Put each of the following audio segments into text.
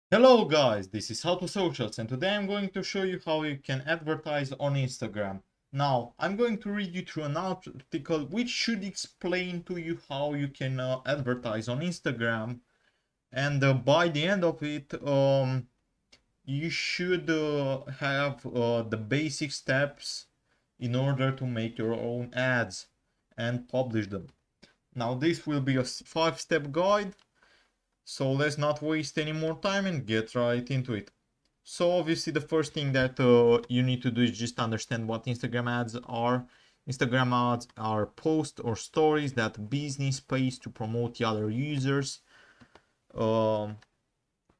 Hello guys, this is How to Socials and today I'm going to show you how you can advertise on Instagram. Now, I'm going to read you through an article which should explain to you how you can advertise on Instagram, and by the end of it, you should have the basic steps in order to make your own ads and publish them. Now, this will be a 5-step guide, so let's not waste any more time and get right into it. So obviously the first thing that you need to do is just understand what Instagram ads are. Instagram ads are posts or stories that business pays to promote the other users. Um,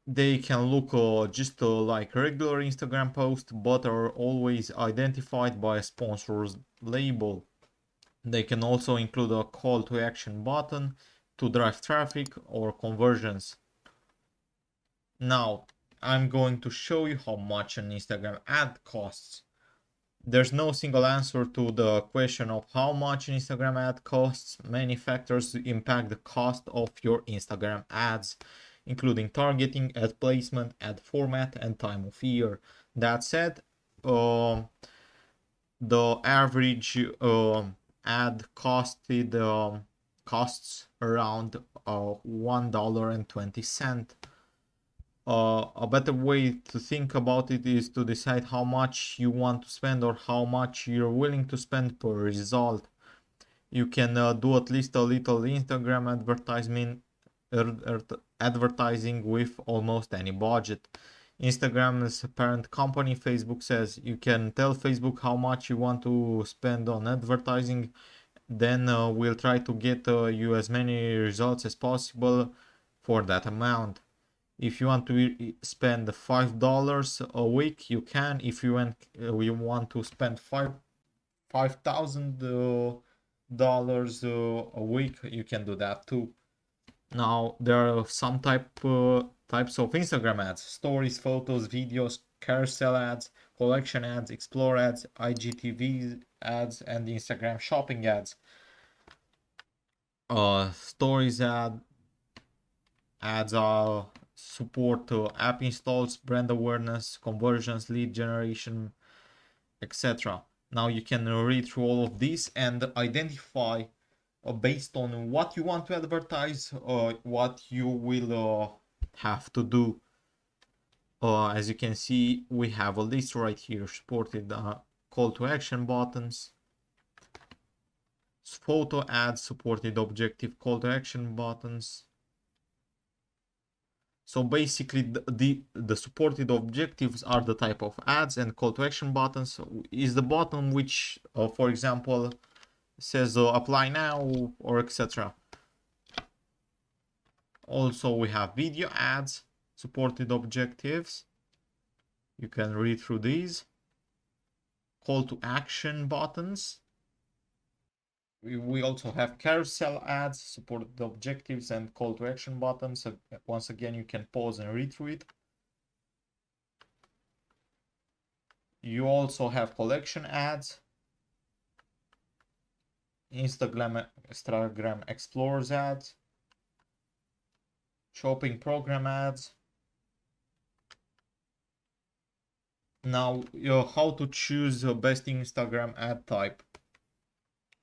they can look just like regular Instagram posts, but are always identified by a sponsor's label. They can also include a call to action button to drive traffic or conversions. Now, I'm going to show you how much an Instagram ad costs. There's no single answer to the question of how much an Instagram ad costs. Many factors impact the cost of your Instagram ads, including targeting, ad placement, ad format, and time of year. That said, the average ad costs around $1.20. A better way to think about it is to decide how much you want to spend or how much you're willing to spend per result. You can do at least a little Instagram advertising with almost any budget. Instagram's parent company, Facebook, says you can tell Facebook how much you want to spend on advertising, then we'll try to get you as many results as possible for that amount. If you want to spend $5 a week, you can. If you want to spend $5,000 a week, you can do that too. Now there are some types of Instagram ads: stories, photos, videos, carousel ads, collection ads, explore ads, IGTV ads, and Instagram shopping ads. Stories ads are support app installs, brand awareness, conversions, lead generation, etc. Now you can read through all of this and identify based on what you want to advertise, what you will have to do. As you can see, we have a list right here, supported call to action buttons, photo ads, supported objective call to action buttons. So basically the supported objectives are the type of ads, and call to action buttons is the button which, for example, says apply now or etc. Also we have video ads, supported objectives. You can read through these. Call to action buttons. We also have carousel ads, supported objectives, and call to action buttons. So once again, you can pause and read through it. You also have collection ads, Instagram Explorers ads, shopping program ads. Now, how to choose the best Instagram ad type.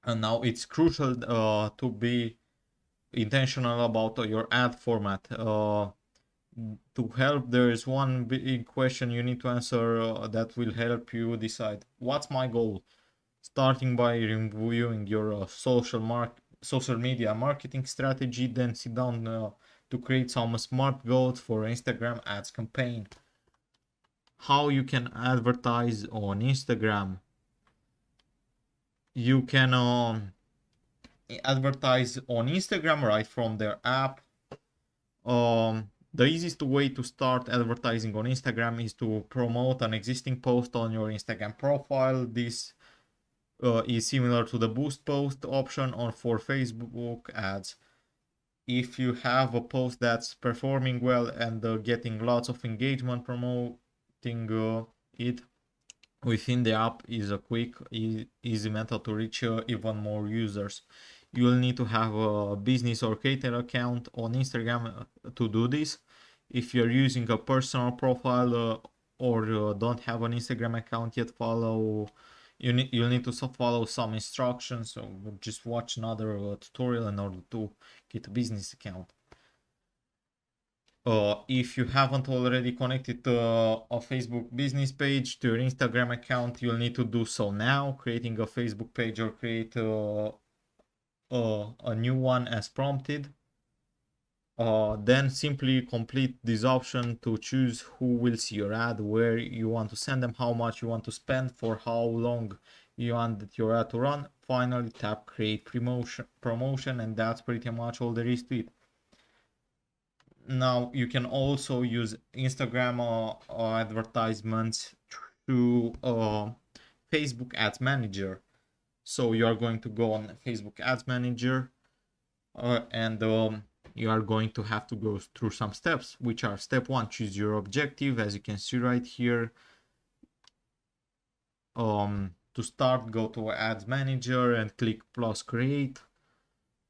And now it's crucial to be intentional about your ad format. To help, there is one big question you need to answer that will help you decide what's my goal. Starting by reviewing your social media marketing strategy, then sit down to create some smart goals for Instagram ads campaign. How you can advertise on Instagram. You can advertise on Instagram right from their app. The easiest way to start advertising on Instagram is to promote an existing post on your Instagram profile. This is similar to the boost post option or for Facebook ads. If you have a post that's performing well and getting lots of engagement, promoting it within the app is a quick, easy method to reach even more users. You will need to have a business or creator account on Instagram to do this. If you're using a personal profile or don't have an Instagram account yet, you'll need to follow some instructions. So just watch another tutorial in order to get a business account. If you haven't already connected a Facebook business page to your Instagram account, you'll need to do so now, creating a Facebook page or create a new one as prompted. Then simply complete this option to choose who will see your ad, where you want to send them, how much you want to spend, for how long you want your ad to run. Finally, tap create promotion, and that's pretty much all there is to it. Now you can also use Instagram advertisements through Facebook Ads Manager. So you are going to go on Facebook Ads Manager and you are going to have to go through some steps, which are: step 1, choose your objective. As you can see right here, to start, go to Ads Manager and click plus create.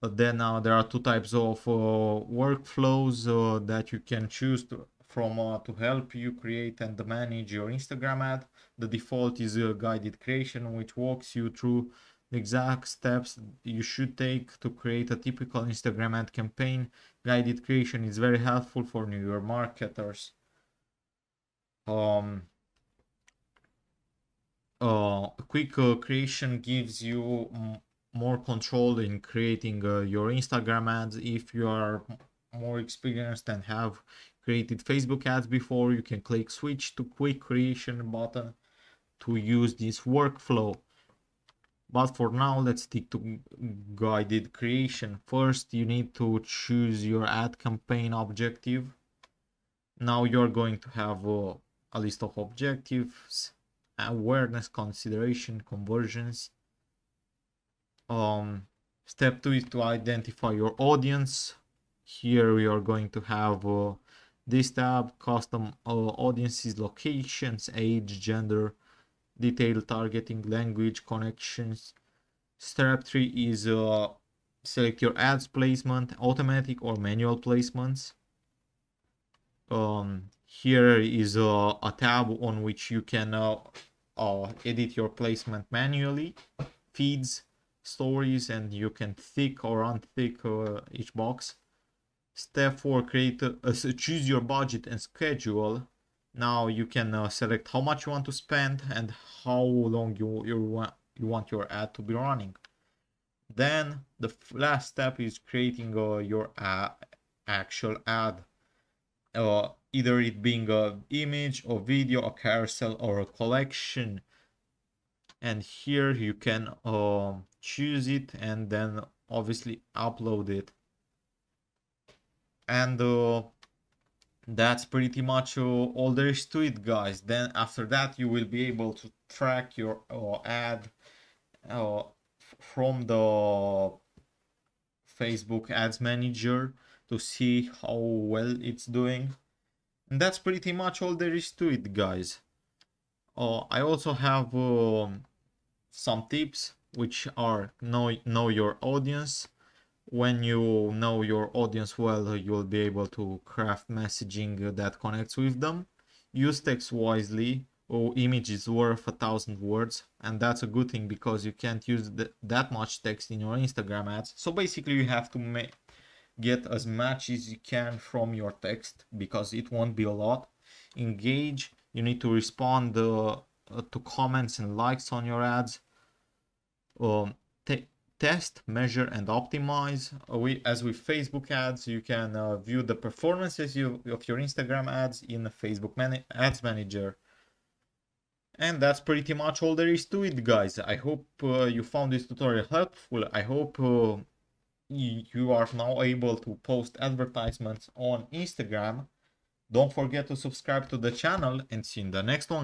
Then there are 2 types of workflows that you can choose from to help you create and manage your Instagram ad. The default is guided creation, which walks you through the exact steps you should take to create a typical Instagram ad campaign. Guided creation is very helpful for newer marketers. Quick creation gives you more control in creating your Instagram ads. If you are more experienced and have created Facebook ads before, you can click switch to quick creation button to use this workflow. But for now, let's stick to guided creation. First, you need to choose your ad campaign objective. Now you're going to have a list of objectives: awareness, consideration, conversions. Step 2 is to identify your audience. Here we are going to have this tab: custom audiences, locations, age, gender, detailed targeting, language, connections. Step 3 is select your ads placement, automatic or manual placements. Here is a tab on which you can edit your placement manually: feeds, stories, and you can thick or untick each box. Step 4, choose your budget and schedule. Now you can select how much you want to spend and how long you want your ad to be running. Then the last step is creating your actual ad, either it being an image or video, a carousel, or a collection. And here you can choose it and then obviously upload it. And that's pretty much all there is to it, guys. Then after that, you will be able to track your ad from the Facebook Ads Manager to see how well it's doing. And that's pretty much all there is to it, guys. I also have some tips, which are know your audience. When you know your audience well, you'll be able to craft messaging that connects with them. Use text wisely. Image is worth 1,000 words, and that's a good thing because you can't use that much text in your Instagram ads. So basically you have to get as much as you can from your text, because it won't be a lot. Engage. You need to respond to comments and likes on your ads. Test, measure, and optimize. As with Facebook ads, you can view the performances of your Instagram ads in the Facebook Ads Manager. And that's pretty much all there is to it, guys. I hope you found this tutorial helpful. I hope you are now able to post advertisements on Instagram. Don't forget to subscribe to the channel, and see you in the next one.